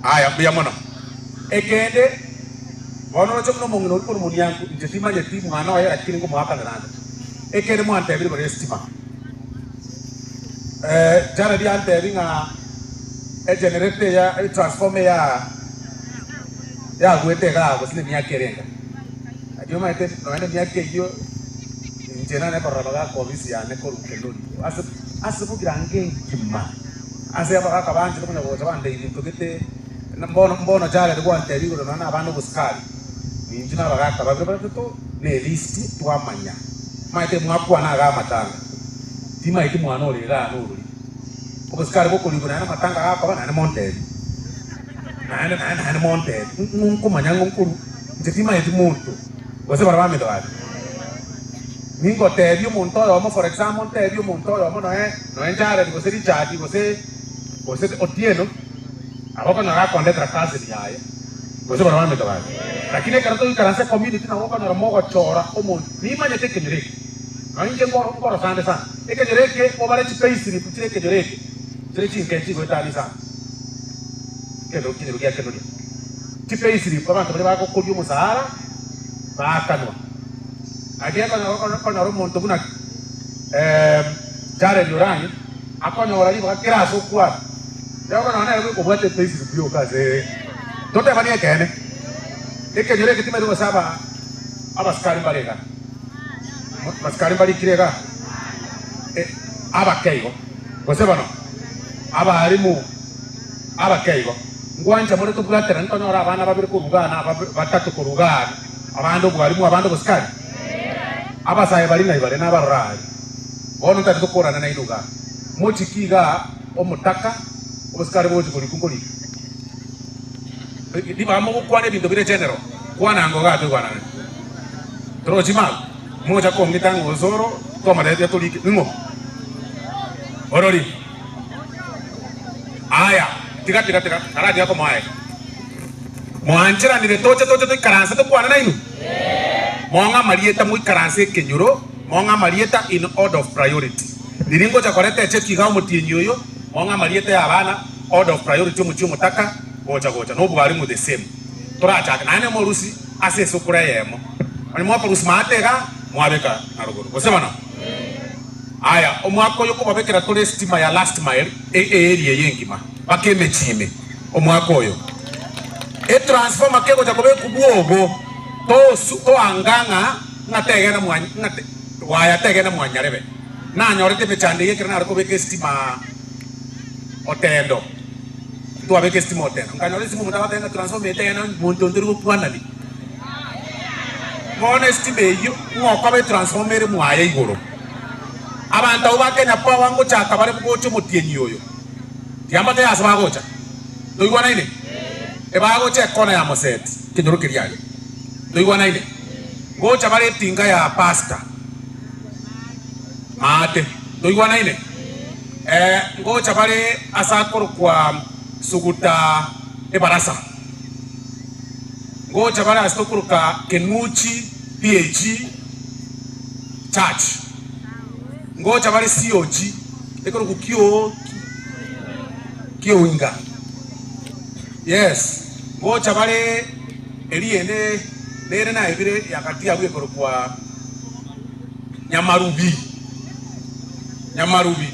Aya biya mono ekende ono chomno mongino por munianku njetima yeti mwana wa yakini ko mwaka nana ekende mo ante bi bare stima jara di ante bi nga generator ya transformer ya gwete ga bosile miya kerenga adio ma ete no ene miya keyo njena ne korra baga ko bisi ya ne ko keloni asu girange kimma ase abaga kabanje ko nyabo tabande ili to gete mbono jara de gwante bi ko na abantu buskali ninjina baga kabagre to ne list to amanya ma ete mwapu na ga matanga tima ite mwana ole ga no ole buskali ko kulibu na matanga ga ka na monte na monte nunku manyango nkuru njetima ite muntu wase baraba me doa ningo tebio monto yo mo for example tebio monto yo mo no enjare di você richati você otieno aboko na ga konde tra casa di aye wase baraba me doa lakini karato ikaranse community na woko na mo go chora o mo ni manye te kenyere anje ngoro sande sana e kenyere ke o bare ci peisiri putire kenyere ke tere ci kenci go tani sana ke do kini rugia ke no ci peisiri pa to ba ko kodyo mo sahara ba kanwa adia kana ro monto buna jare yorani akona orali ba kira so kwa ya kana na ko bwate peisiri bio kaze tote bani kene eke jore ke time do saba abaskari barega maskari bari kirega aba kaigo gose bano aba harimu aba kaigo ngwanja muri to bulatera ntono ora abana babiri ko rugana batatu ko rugana abando bwarimu abando buskari aba saye bari nayi bare nabarrai ono tatu ko rana naiduga mochikiga omutaka obuskari boji kuri kunkuri di bamo kwane bindo bire general kwana ngo gato kwana troji mal moja ko ngitango zoro toma de to liki ngo orori aya tiga karadi yako mwae mwanjira ni toche to karanse to kwana nainu monga marieta mu karanse kenyuro monga marieta in order of priority diringo cha korete che kiga mutienyoyo monga marieta ya bana order of priority mu mutaka gocha no bwari mu the same toracha nane mo rusi ase sukura yemo ani mo pa rusmatega mwabeka naruguru kosema na aya omwako yoko babekera tole stima ya last mile area yengima bakeme chime omwako yo transformer kego cha kobe kubuogo to anganga ngategena mwanya ngate waya tegena mwanya rebe na nyorete pechande yekera na kobe stima otendo tu abeke stima otendo nganyore simu mutaba tena transformer tegena muntu ndiru kwanali ngone stima yo ngoko be transformer mwaya igoro abantu ubakenya pa wangu chaka bare bugocho mutienyi yoyo tiamba te asaba gocha doigwana ine ebago che kona ya moset kinyoro kiriali doigwana ine gocha bare tinga ya pasta mate doigwana ine gocha bare asakoro kwa suguta ebarasa gocha bare astokuruka kenuchi PhD church ngocha bari COG ekoro kukio winga yes ngocha bari eliene nere na ebire yakati abwe ekoro kwa nyamarubi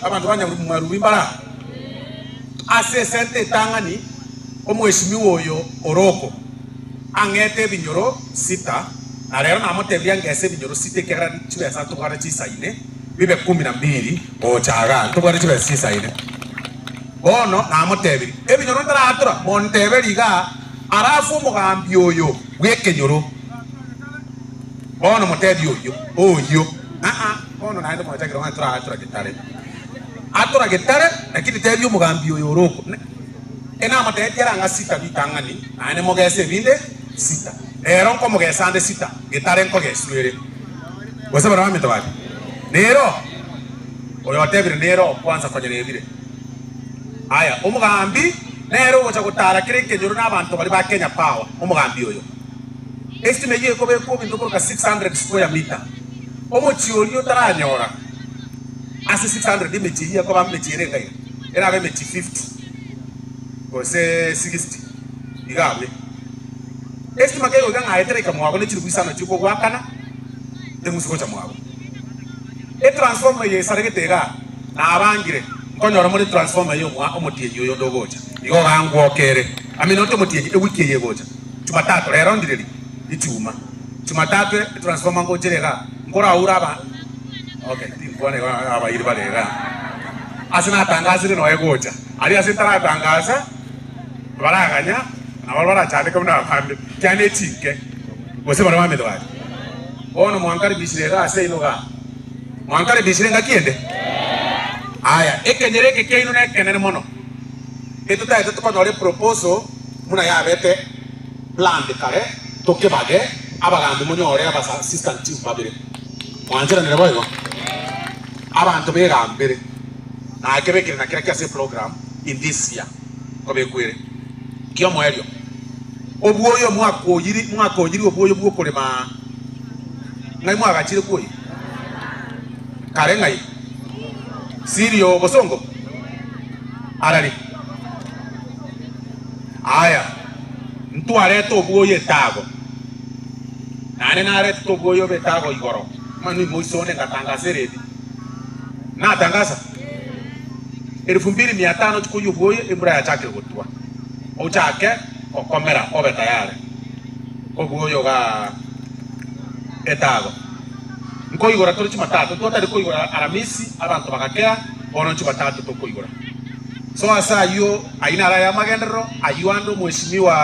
abantu banyamarubi mbara ase sente tangani omweshimiwa oyo oroko angete binyoro sita na lero namotebya ngese binyoro sita kera chibesa tukara chisaine bibe 12 ochaga tubare chibe sisa ine bono namotebiri ebinyoro tara atura monteberiga arafu mugambi oyo wekenyoro bono motebi oyo bono naende mochagira atura gitare lakini tebi mugambi oyo oroko ena motetiara ngasita bitangani ane mogese binde sita ero nko mogese ande sita gitare nko geswere wase bara mitwali nero oyo tebire nero kwanza kwa jerebire aya umugambi nero wocha gutara kireke njoro nabantu bari ba Kenya Power umugambi oyo estimate ye ko be ko bintu ko 600 square meter omochiori otaranyora asi 600 imechi ye ko ba mechi renga era be mechi 50 ose 60 igabe estima ke yoga ngaetere kamwabo ne chirubisana chuko gwakana temusiko chamwabo transformer ye saregetega na abangire nkonyora muri transformer yo mwa omutienyi yo ndogocha igo gangwokere aminoto mutienyi ewiki ye gocha Jumatatu rero ndiriri ichuma Jumatatu transformer ngocherega nkora uraba okay tinkwane aba iri barega asina tangazire no egocha ari asitara tangaza baraganya nabalwara cyane ko na pande cyane chinke bose bara bamedo bari ono mwankari bishirega ase inoga mwankari bishirega kiende aya ekenyereke keino na kenene mono etuta etuta ko nore proposal muna ya bete plan de kare toke bage abagambe munyore abasa assistant chief babire mwanjira ne boyo abantu begambere na kebekire na kira kyase program in this year ko bekwire kyo moelio obuoyo mwakonyiri obuoyo bwo kulema ngai mwagachire kuyi kare ngai sirio bosongo arari aya mtu areto obuoyo etago nane nareto obuoyo betago igoro manu moisone ngatangaza redi na tangaza 2500 chikuyu obuoyo embura ya chake gotwa ochake okomera obe tayari obuoyo ga etago nkoigora turi Jumatatu twatari koigora Aramisi abantu bagakea bono Jumatatu tukoigora so asa yo aina ya magendero ayuando mheshimiwa